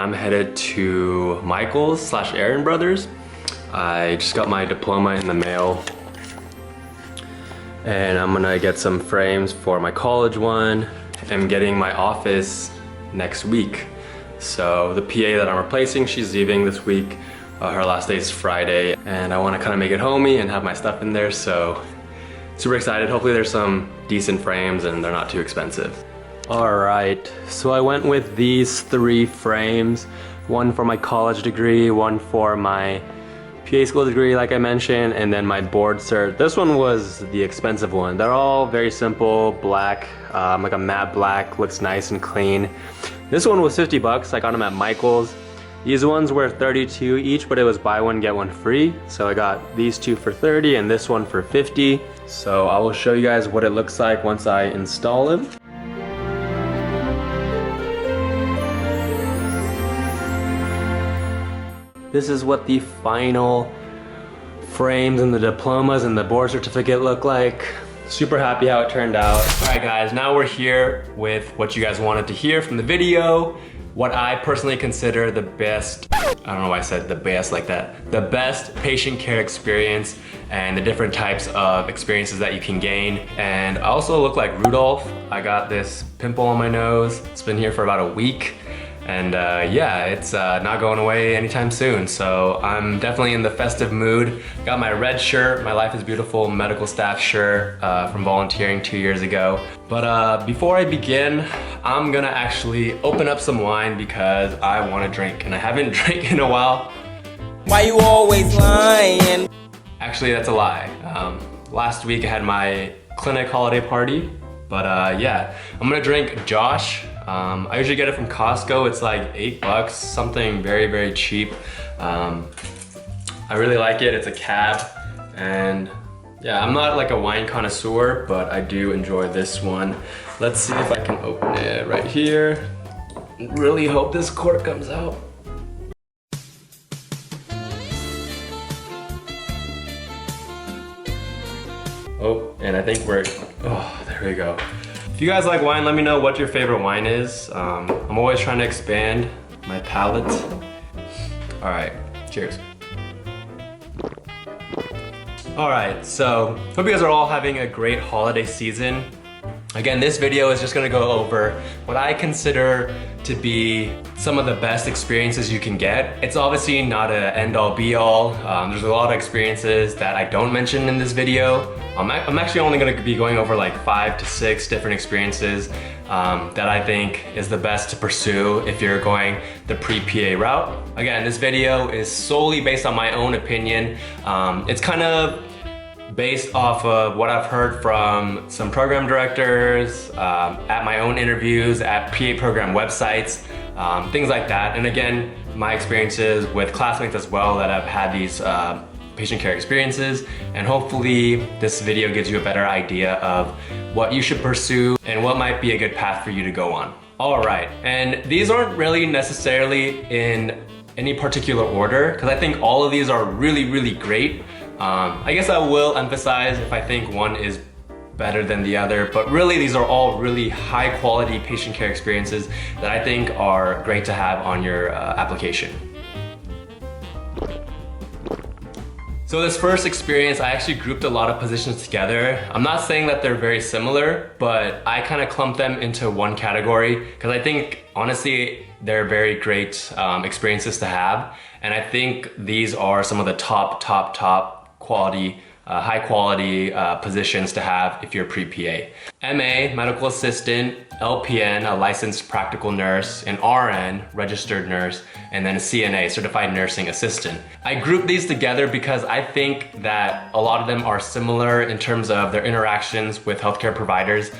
I'm headed to Michael's slash Aaron Brothers. I just got my diploma in the mail. And I'm gonna get some frames for my college one. I'm getting my office next week. So the PA that I'm replacing, she's leaving this week. Her last day is Friday. And I wanna kinda make it homey and have my stuff in there, so super excited. Hopefully there's some decent frames and they're not too expensive. All right, so I went with these 3 frames. One for my college degree, one for my PA school degree like I mentioned, and then my board cert. This one was the expensive one. They're all very simple, black, like a matte black, looks nice and clean. This one was 50 bucks, I got them at Michael's. These ones were 32 each, but it was buy one, get one free. So I got these 2 for 30 and this one for 50. So I will show you guys what it looks like once I install them. This is what the final frames and the diplomas and the board certificate look like. Super happy how it turned out. All right guys, now we're here with what you guys wanted to hear from the video. What I personally consider the best, I don't know why I said the best like that, the best patient care experience and the different types of experiences that you can gain. And I also look like Rudolph. I got this pimple on my nose. It's been here for about a week. And yeah, it's not going away anytime soon. So I'm definitely in the festive mood. Got my red shirt, my Life is Beautiful medical staff shirt from volunteering 2 years ago. But before I begin, I'm gonna actually open up some wine because I wanna drink and I haven't drank in a while. Why you always lying? Actually, that's a lie. Last week I had my clinic holiday party, but yeah, I'm gonna drink Josh. I usually get it from Costco. It's like 8 bucks, something very, very cheap. I really like it. It's a cab. And yeah, I'm not like a wine connoisseur, but I do enjoy this one. Let's see if I can open it right here. Really hope this cork comes out. Oh, and I think oh, there we go. If you guys like wine, let me know what your favorite wine is. I'm always trying to expand my palate. All right, cheers. All right, so hope you guys are all having a great holiday season. Again, this video is just gonna go over what I consider to be some of the best experiences you can get. It's obviously not an end-all be-all. There's a lot of experiences that I don't mention in this video. I'm actually only gonna be going over like 5 to 6 different experiences that I think is the best to pursue if you're going the pre-PA route. Again, this video is solely based on my own opinion. It's kind of based off of what I've heard from some program directors, at my own interviews, at PA program websites, things like that. And again, my experiences with classmates as well that have had these patient care experiences. And hopefully this video gives you a better idea of what you should pursue and what might be a good path for you to go on. All right, and these aren't really necessarily in any particular order, because I think all of these are really, really great. I guess I will emphasize if I think one is better than the other, but really these are all really high quality patient care experiences that I think are great to have on your application. So this first experience, I actually grouped a lot of positions together. I'm not saying that they're very similar, but I kind of clumped them into one category because I think honestly, they're very great experiences to have. And I think these are some of the top quality, high quality positions to have if you're pre-PA. MA, medical assistant, LPN, a licensed practical nurse, an RN, registered nurse, and then a CNA, certified nursing assistant. I grouped these together because I think that a lot of them are similar in terms of their interactions with healthcare providers,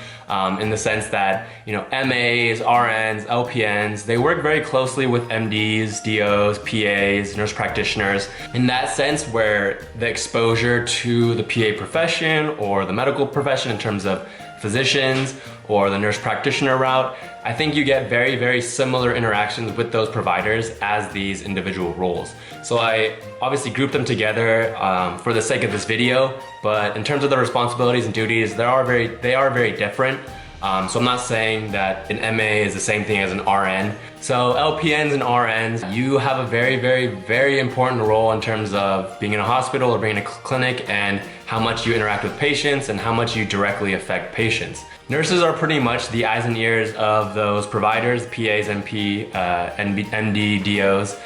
in the sense that, you know, MAs, RNs, LPNs, they work very closely with MDs, DOs, PAs, nurse practitioners. In that sense, where the exposure to the PA profession or the medical profession in terms of physicians or the nurse practitioner route, I think you get very, very similar interactions with those providers as these individual roles. So I obviously grouped them together for the sake of this video, but in terms of the responsibilities and duties, they are very different. So I'm not saying that an MA is the same thing as an RN. So LPNs and RNs, you have a very, very, very important role in terms of being in a hospital or being in a clinic and how much you interact with patients and how much you directly affect patients. Nurses are pretty much the eyes and ears of those providers, PAs, NP, MD, DOs,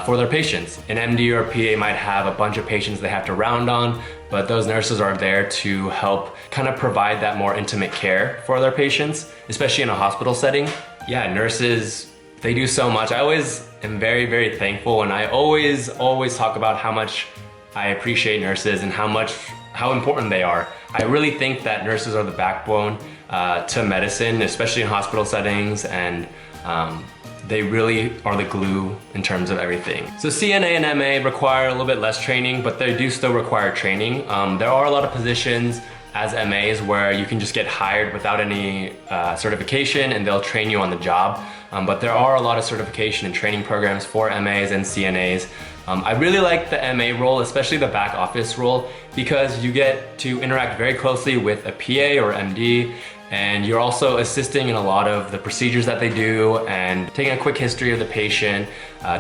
for their patients. An MD or a PA might have a bunch of patients they have to round on, but those nurses are there to help kind of provide that more intimate care for their patients, especially in a hospital setting. Yeah, nurses, they do so much. I always am very, very thankful, and I always talk about how much I appreciate nurses and how important they are. I really think that nurses are the backbone to medicine, especially in hospital settings, and they really are the glue in terms of everything. So CNA and MA require a little bit less training, but they do still require training. There are a lot of positions as MAs where you can just get hired without any certification and they'll train you on the job. But there are a lot of certification and training programs for MAs and CNAs. I really like the MA role, especially the back office role, because you get to interact very closely with a PA or MD, and you're also assisting in a lot of the procedures that they do and taking a quick history of the patient,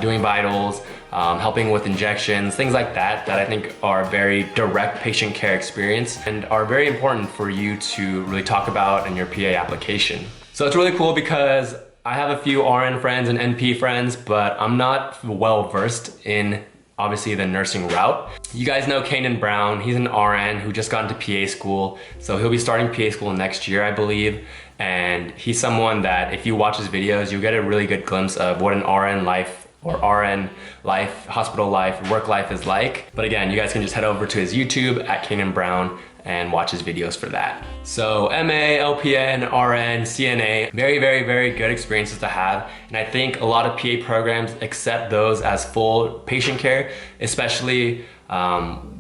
doing vitals, helping with injections, things like that I think are a very direct patient care experience and are very important for you to really talk about in your PA application. So it's really cool because I have a few RN friends and NP friends, but I'm not well versed in obviously the nursing route. You guys know Kanan Brown, he's an RN who just got into PA school. So he'll be starting PA school next year, I believe. And he's someone that if you watch his videos, you'll get a really good glimpse of what an RN life or RN life, hospital life, work life is like. But again, you guys can just head over to his YouTube at Kanan Brown and watch his videos for that. So MA, LPN, RN, CNA, very, very, very good experiences to have. And I think a lot of PA programs accept those as full patient care, especially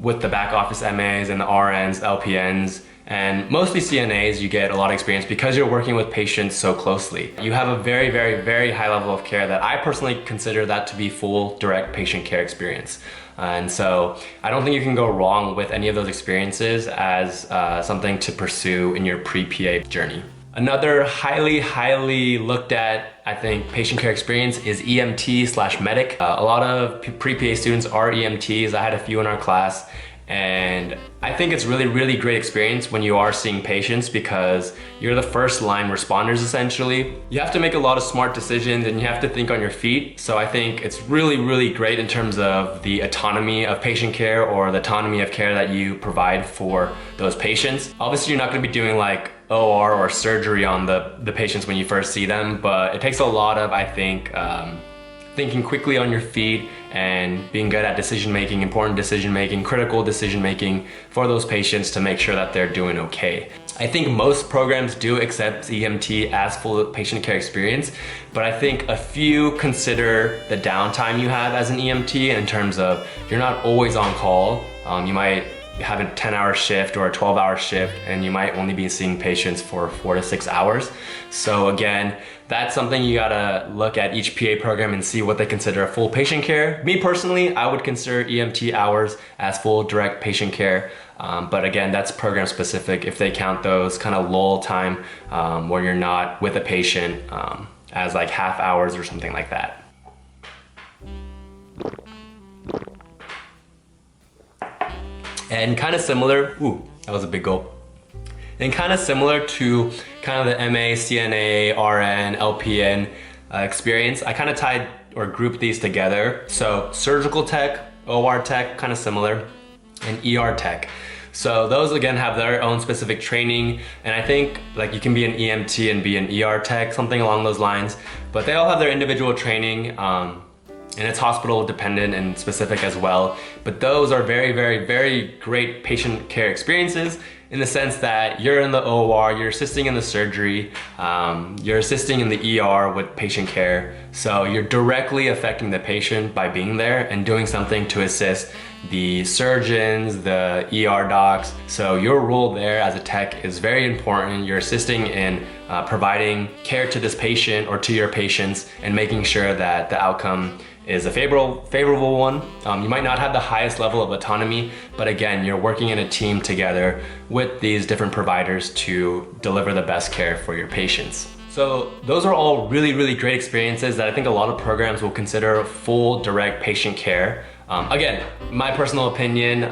with the back office MAs and the RNs, LPNs, and mostly CNAs. You get a lot of experience because you're working with patients so closely. You have a very, very, very high level of care that I personally consider that to be full direct patient care experience. And so I don't think you can go wrong with any of those experiences as something to pursue in your pre-PA journey. Another highly looked at, I think, patient care experience is EMT/medic. A lot of pre-PA students are EMTs. I had a few in our class. And I think it's really great experience when you are seeing patients because you're the first line responders essentially. You have to make a lot of smart decisions and you have to think on your feet. So I think it's really great in terms of the autonomy of patient care or the autonomy of care that you provide for those patients. Obviously you're not gonna be doing like OR or surgery on the patients when you first see them, but it takes a lot of, I think, thinking quickly on your feet and being good at decision-making, important decision-making, critical decision-making for those patients to make sure that they're doing okay. I think most programs do accept EMT as full patient care experience, but I think a few consider the downtime you have as an EMT in terms of you're not always on call. You might have a 10-hour shift or a 12-hour shift and you might only be seeing patients for 4 to 6 hours. So again, that's something you gotta look at each PA program and see what they consider a full patient care. Me personally, I would consider EMT hours as full direct patient care. But again, that's program specific if they count those kind of lull time where you're not with a patient as like half hours or something like that. And kind of similar, ooh, that was a big gulp. And kind of similar to kind of the MA, CNA, RN, LPN experience, I kind of tied or grouped these together. So surgical tech, OR tech, kind of similar, and ER tech. So those again have their own specific training, and I think like you can be an EMT and be an ER tech, something along those lines, but they all have their individual training. And it's hospital dependent and specific as well. But those are very great patient care experiences in the sense that you're in the OR, you're assisting in the surgery, you're assisting in the ER with patient care. So you're directly affecting the patient by being there and doing something to assist the surgeons, the ER docs. So your role there as a tech is very important. You're assisting in providing care to this patient or to your patients and making sure that the outcome is a favorable one. You might not have the highest level of autonomy, but again, you're working in a team together with these different providers to deliver the best care for your patients. So those are all really, really great experiences that I think a lot of programs will consider full direct patient care. Again, my personal opinion,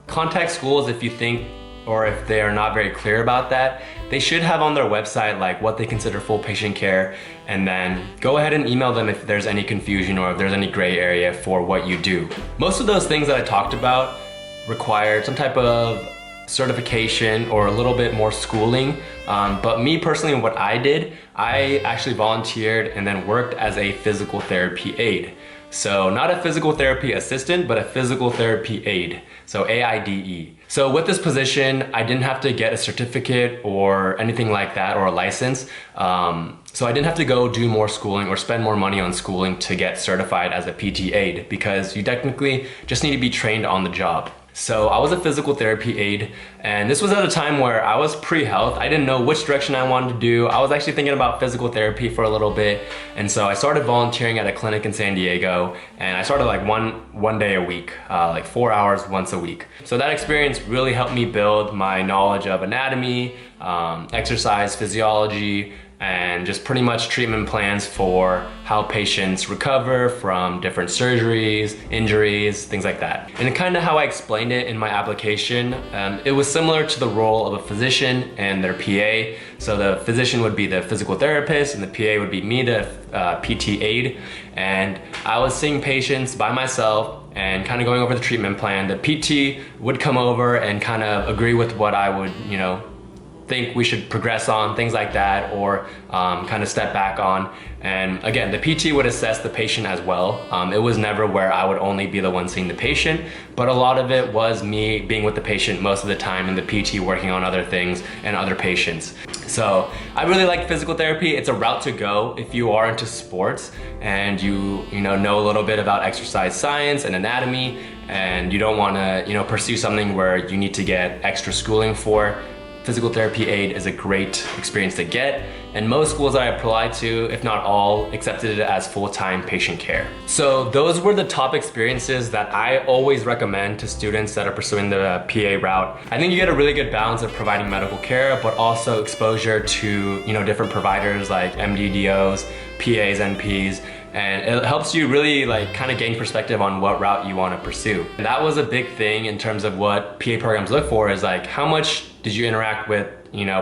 contact schools if you think or if they are not very clear about that. They should have on their website like what they consider full patient care, and then go ahead and email them if there's any confusion or if there's any gray area for what you do. Most of those things that I talked about require some type of certification or a little bit more schooling. But me personally, what I did, I actually volunteered and then worked as a physical therapy aide. So not a physical therapy assistant, but a physical therapy aide. So AIDE. So with this position, I didn't have to get a certificate or anything like that or a license. So I didn't have to go do more schooling or spend more money on schooling to get certified as a PT aide, because you technically just need to be trained on the job. So I was a physical therapy aide, and this was at a time where I was pre-health. I didn't know which direction I wanted to do. I was actually thinking about physical therapy for a little bit. And so I started volunteering at a clinic in San Diego, and I started like one day a week, like 4 hours once a week. So that experience really helped me build my knowledge of anatomy, exercise, physiology, and just pretty much treatment plans for how patients recover from different surgeries, injuries, things like that. And kind of how I explained it in my application, it was similar to the role of a physician and their PA. So the physician would be the physical therapist and the PA would be me, the PT aide. And I was seeing patients by myself and kind of going over the treatment plan. The PT would come over and kind of agree with what I would, think we should progress on, things like that, or kind of step back on. And again, the PT would assess the patient as well. It was never where I would only be the one seeing the patient, but a lot of it was me being with the patient most of the time and the PT working on other things and other patients. So I really like physical therapy. It's a route to go if you are into sports and you know a little bit about exercise science and anatomy, and you don't want to pursue something where you need to get extra schooling for. Physical therapy aide is a great experience to get, and most schools that I applied to, if not all, accepted it as full-time patient care. So those were the top experiences that I always recommend to students that are pursuing the PA route. I think you get a really good balance of providing medical care, but also exposure to different providers like MDDOs, PAs, NPs, and it helps you really kind of gain perspective on what route you want to pursue. And that was a big thing in terms of what PA programs look for, is how much did you interact with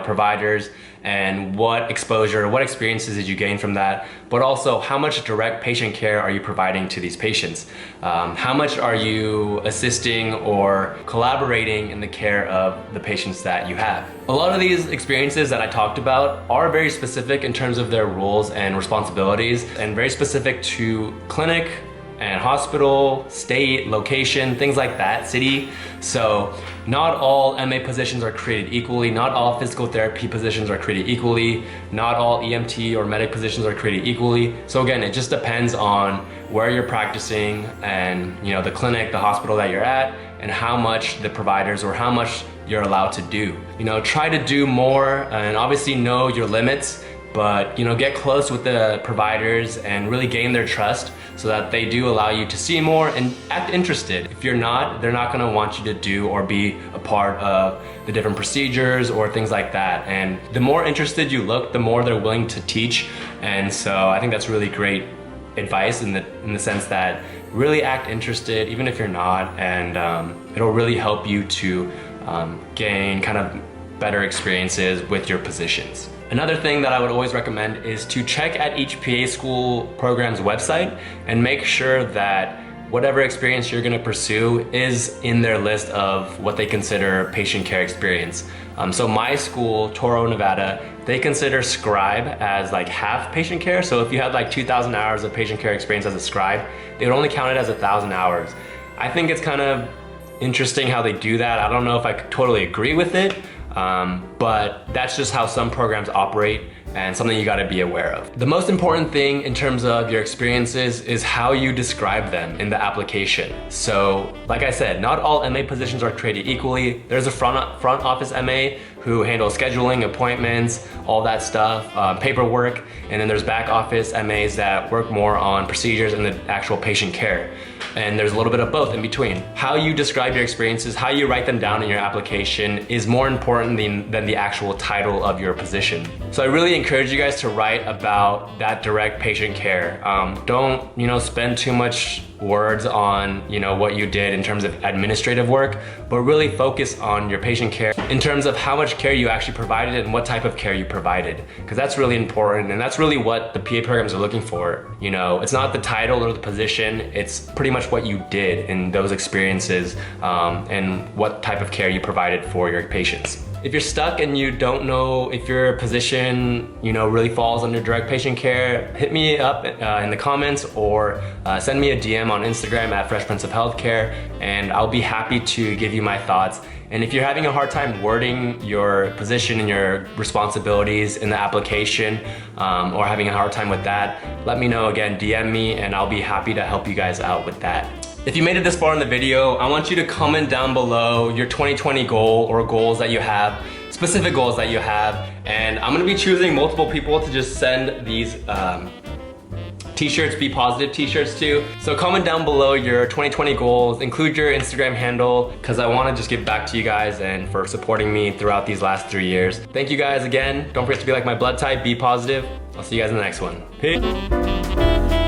providers, and what exposure, what experiences did you gain from that, but also how much direct patient care are you providing to these patients? How much are you assisting or collaborating in the care of the patients that you have? A lot of these experiences that I talked about are very specific in terms of their roles and responsibilities, and very specific to clinic and hospital, state, location, things like that, city. So not all MA positions are created equally, not all physical therapy positions are created equally, not all EMT or medic positions are created equally. So again, it just depends on where you're practicing and the clinic, the hospital that you're at, and how much the providers or how much you're allowed to do. Try to do more, and obviously know your limits, but get close with the providers and really gain their trust so that they do allow you to see more and act interested. If you're not, they're not gonna want you to do or be a part of the different procedures or things like that. And the more interested you look, the more they're willing to teach. And so I think that's really great advice in the sense that really act interested even if you're not, and it'll really help you to gain kind of better experiences with your positions. Another thing that I would always recommend is to check at each PA school program's website and make sure that whatever experience you're gonna pursue is in their list of what they consider patient care experience. So my school, Toro, Nevada, they consider scribe as half patient care. So if you had 2,000 hours of patient care experience as a scribe, they would only count it as 1,000 hours. I think it's kind of interesting how they do that. I don't know if I totally agree with it, but that's just how some programs operate. and something you gotta be aware of. The most important thing in terms of your experiences is how you describe them in the application. So, like I said, not all MA positions are created equally. There's a front office MA who handles scheduling, appointments, all that stuff, paperwork, and then there's back office MAs that work more on procedures and the actual patient care. And there's a little bit of both in between. How you describe your experiences, how you write them down in your application is more important than the actual title of your position. So I really encourage you guys to write about that direct patient care. Don't, spend too much words on, what you did in terms of administrative work, but really focus on your patient care in terms of how much care you actually provided and what type of care you provided. Because that's really important, and that's really what the PA programs are looking for. It's not the title or the position, it's pretty much what you did in those experiences and what type of care you provided for your patients. If you're stuck and you don't know if your position, really falls under direct patient care, hit me up in the comments or send me a DM on Instagram at Fresh Prince of Healthcare, and I'll be happy to give you my thoughts. And if you're having a hard time wording your position and your responsibilities in the application or having a hard time with that, let me know. Again, DM me and I'll be happy to help you guys out with that. If you made it this far in the video, I want you to comment down below your 2020 goal or goals that you have, specific goals that you have, and I'm gonna be choosing multiple people to just send these t-shirts, Be Positive t-shirts to. So comment down below your 2020 goals, include your Instagram handle, because I wanna just give back to you guys and for supporting me throughout these last 3 years. Thank you guys again. Don't forget to be like my blood type, be positive. I'll see you guys in the next one. Peace.